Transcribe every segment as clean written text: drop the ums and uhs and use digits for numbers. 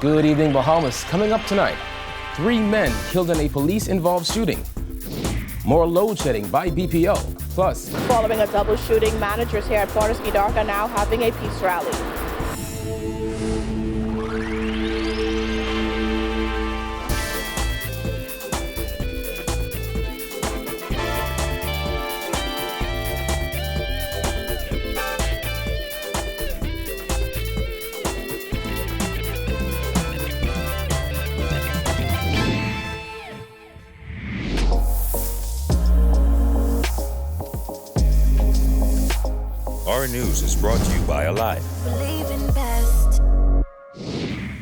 Good evening, Bahamas. Coming up tonight, 3 men killed in a police-involved shooting. More load shedding by BPL. Plus, following a double shooting, managers here at Fortescue Dock are now having a peace rally. Our news is brought to you by Alive.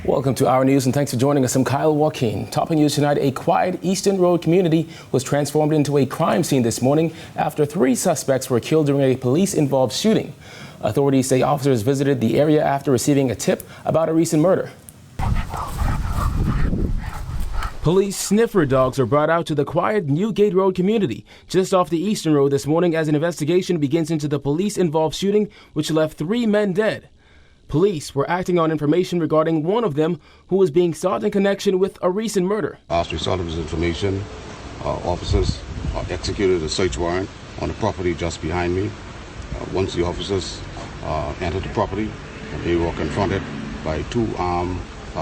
Welcome to Our News and thanks for joining us. I'm Kyle Joaquin. Topping news tonight, a quiet Eastern Road community was transformed into a crime scene this morning after 3 suspects were killed during a police-involved shooting. Authorities say officers visited the area after receiving a tip about a recent murder. Police sniffer dogs are brought out to the quiet Newgate Road community just off the Eastern Road this morning as an investigation begins into the police-involved shooting which left 3 men dead. Police were acting on information regarding one of them who was being sought in connection with a recent murder. As a result of this information, officers executed a search warrant on the property just behind me. Once the officers entered the property, they were confronted by 2 armed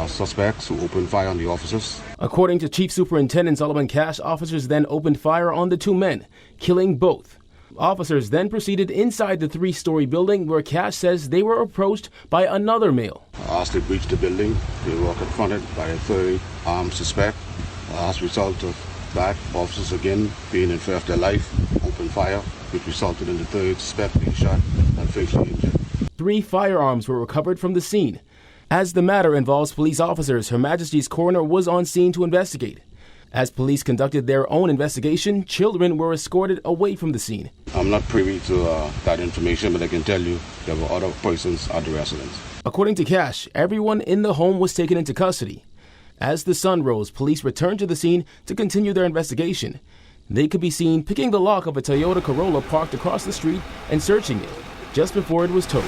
suspects who opened fire on the officers. According to Chief Superintendent Solomon Cash, officers then opened fire on the 2 men, killing both. Officers then proceeded inside the 3-story building where Cash says they were approached by another male. As they breached the building, they were confronted by a 3rd armed suspect. As a result of that, officers again being in fear of their life, opened fire, which resulted in the 3rd suspect being shot and fatally injured. 3 firearms were recovered from the scene. As the matter involves police officers, Her Majesty's coroner was on scene to investigate. As police conducted their own investigation, children were escorted away from the scene. I'm not privy to that information, but I can tell you there were other persons at the residence. According to Cash, everyone in the home was taken into custody. As the sun rose, police returned to the scene to continue their investigation. They could be seen picking the lock of a Toyota Corolla parked across the street and searching it just before it was towed.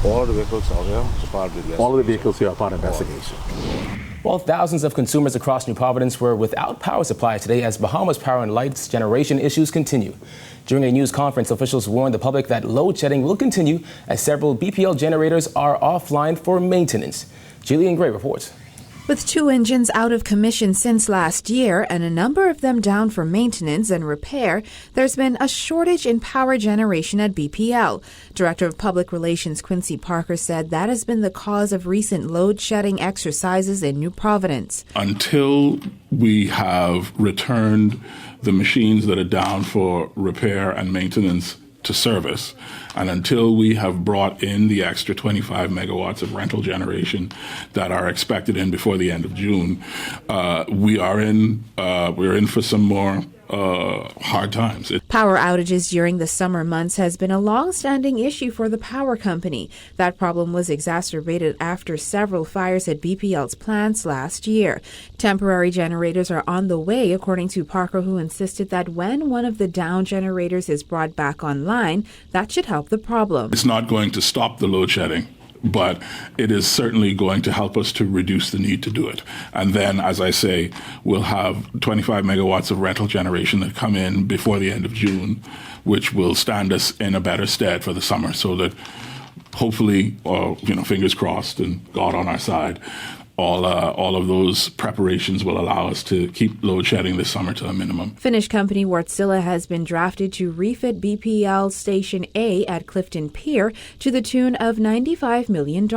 All of the vehicles are here. All of the vehicles here are part of investigation. Well, thousands of consumers across New Providence were without power supply today as Bahamas power and lights generation issues continue. During a news conference, officials warned the public that load shedding will continue as several BPL generators are offline for maintenance. Jillian Gray reports. With 2 engines out of commission since last year and a number of them down for maintenance and repair, there's been a shortage in power generation at BPL. Director of Public Relations Quincy Parker said that has been the cause of recent load-shedding exercises in New Providence. Until we have returned the machines that are down for repair and maintenance to service, and until we have brought in the extra 25 megawatts of rental generation that are expected in before the end of June, we're in for some more hard times. Power outages during the summer months has been a long-standing issue for the power company. That problem was exacerbated after several fires at BPL's plants last year. Temporary generators are on the way, according to Parker, who insisted that when one of the down generators is brought back online, that should help the problem. It's not going to stop the load shedding, but it is certainly going to help us to reduce the need to do it. And then, as I say, we'll have 25 megawatts of rental generation that come in before the end of June, which will stand us in a better stead for the summer, so that hopefully, fingers crossed and God on our side, all of those preparations will allow us to keep load shedding this summer to a minimum. Finnish company WARTSILA has been drafted to refit BPL Station A at Clifton Pier to the tune of $95 million.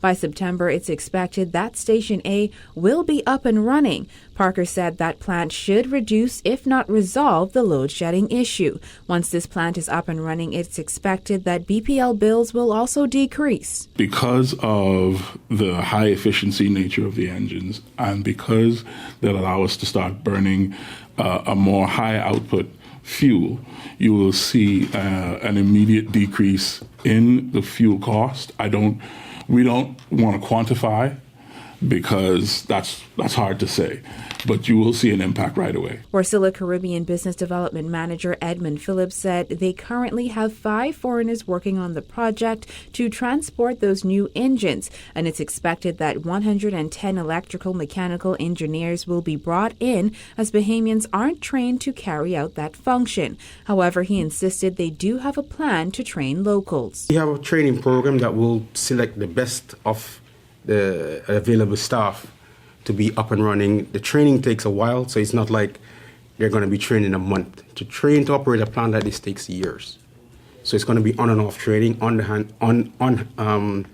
By September, it's expected that Station A will be up and running. Parker said that plant should reduce, if not resolve, the load shedding issue. Once this plant is up and running, it's expected that BPL bills will also decrease. Because of the high efficiency nature of the engines, and because they'll allow us to start burning a more high output fuel, you will see an immediate decrease in the fuel cost. We don't want to quantify because that's hard to say. But you will see an impact right away. WARTSILA Caribbean Business Development Manager EDMUND said they currently have 5 foreigners working on the project to transport those new engines, and it's expected that 110 electrical mechanical engineers will be brought in, as Bahamians aren't trained to carry out that function. However, he insisted they do have a plan to train locals. We have a training program that will select the best of the available staff to be up and running. The training takes a while, so it's not like they're going to be trained in a month. To train to operate a plant like this takes years. So it's going to be on and off training, hands-on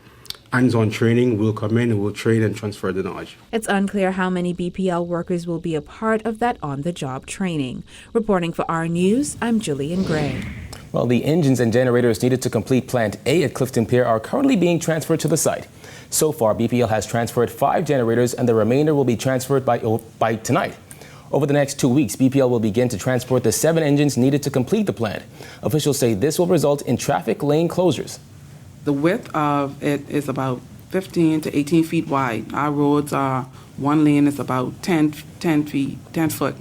training. We'll come in and we'll train and transfer the knowledge. It's unclear how many BPL workers will be a part of that on-the-job training. Reporting for our news, I'm Julian Gray. Well, the engines and generators needed to complete Plant A at Clifton Pier are currently being transferred to the site. So far, BPL has transferred 5 generators, and the remainder will be transferred by tonight. Over the next 2 weeks, BPL will begin to transport the 7 engines needed to complete the plant. Officials say this will result in traffic lane closures. The width of it is about 15 to 18 feet wide. Our roads are, one lane is about 10 foot.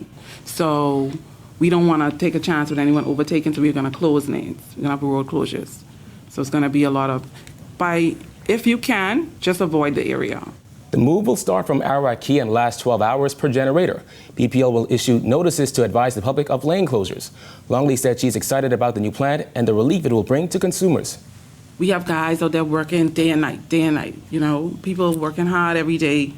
So we don't want to take a chance with anyone overtaking, so we're going to close lanes. We're going to have road closures. So it's going to be a lot of, if you can, just avoid the area. The move will start from Arawak Key and last 12 hours per generator. BPL will issue notices to advise the public of lane closures. Longley said she's excited about the new plant and the relief it will bring to consumers. We have guys out there working day and night, You know, people working hard every day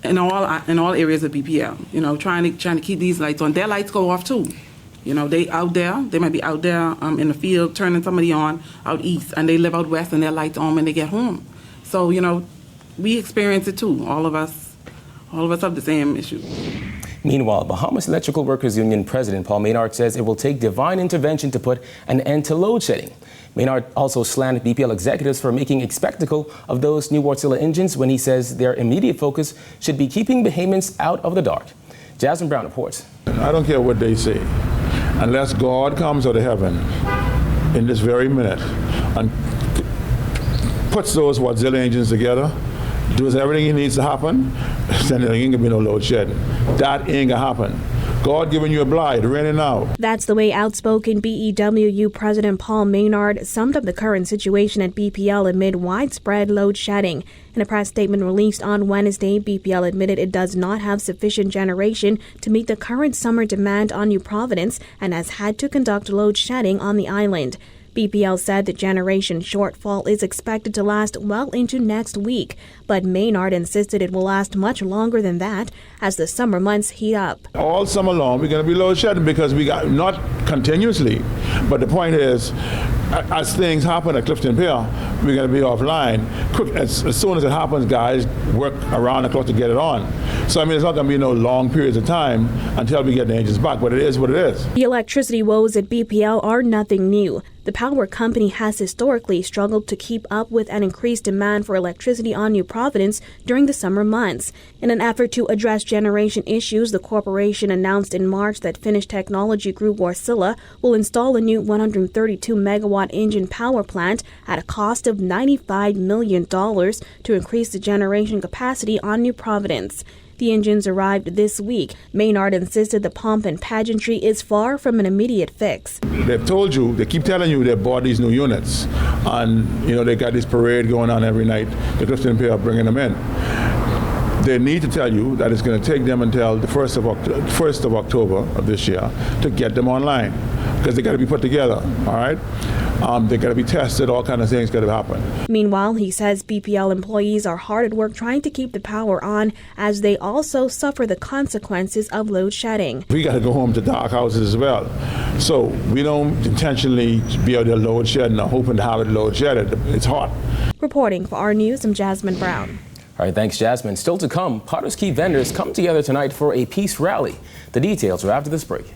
in all areas of BPL. You know, trying to keep these lights on. Their lights go off too. You know, they might be out there in the field turning somebody on out east, and they live out west and their lights on when they get home. So, you know, we experience it too. All of us have the same issue. Meanwhile, Bahamas Electrical Workers Union President Paul Maynard says it will take divine intervention to put an end to load shedding. Maynard also slandered BPL executives for making a spectacle of those new WARTSILA engines when he says their immediate focus should be keeping Bahamians out of the dark. Jasmine Brown reports. I don't care what they say. Unless God comes out of heaven in this very minute and puts those WARTSILA engines together, does everything he needs to happen, then there ain't gonna be no load shedding. That ain't gonna happen. God giving you a blight, raining now. That's the way outspoken BEWU President Paul Maynard summed up the current situation at BPL amid widespread load shedding. In a press statement released on Wednesday, BPL admitted it does not have sufficient generation to meet the current summer demand on New Providence and has had to conduct load shedding on the island. BPL said the generation shortfall is expected to last well into next week, but Maynard insisted it will last much longer than that as the summer months heat up. All summer long, we're going to be load shedding because we got, not continuously, but the point is, as things happen at Clifton Pier, we're going to be offline. As soon as it happens, guys work around the clock to get it on. So, I mean, it's not going to be no long periods of time until we get the engines back, but it is what it is. The electricity woes at BPL are nothing new. The power company has historically struggled to keep up with an increased demand for electricity on New Providence during the summer months. In an effort to address generation issues, the corporation announced in March that Finnish technology group WARTSILA will install a new 132-megawatt engine power plant at a cost of $95 million to increase the generation capacity on New Providence. The engines arrived this week. Maynard insisted the pomp and pageantry is far from an immediate fix. They've told you, they keep telling you they bought these new units, and you know they got this parade going on every night. The Clifton Pier are bringing them in. They need to tell you that it's going to take them until the 1st of October of this year to get them online, because they got to be put together, all right? They got to be tested, all kinds of things got to happen. Meanwhile, he says BPL employees are hard at work trying to keep the power on as they also suffer the consequences of load shedding. We got to go home to dark houses as well. So we don't intentionally be out there load shedding or hoping to have it load shedded. It's hot. Reporting for our news, I'm Jasmine Brown. All right, thanks, Jasmine. Still to come, Potter's Key vendors come together tonight for a peace rally. The details are after this break.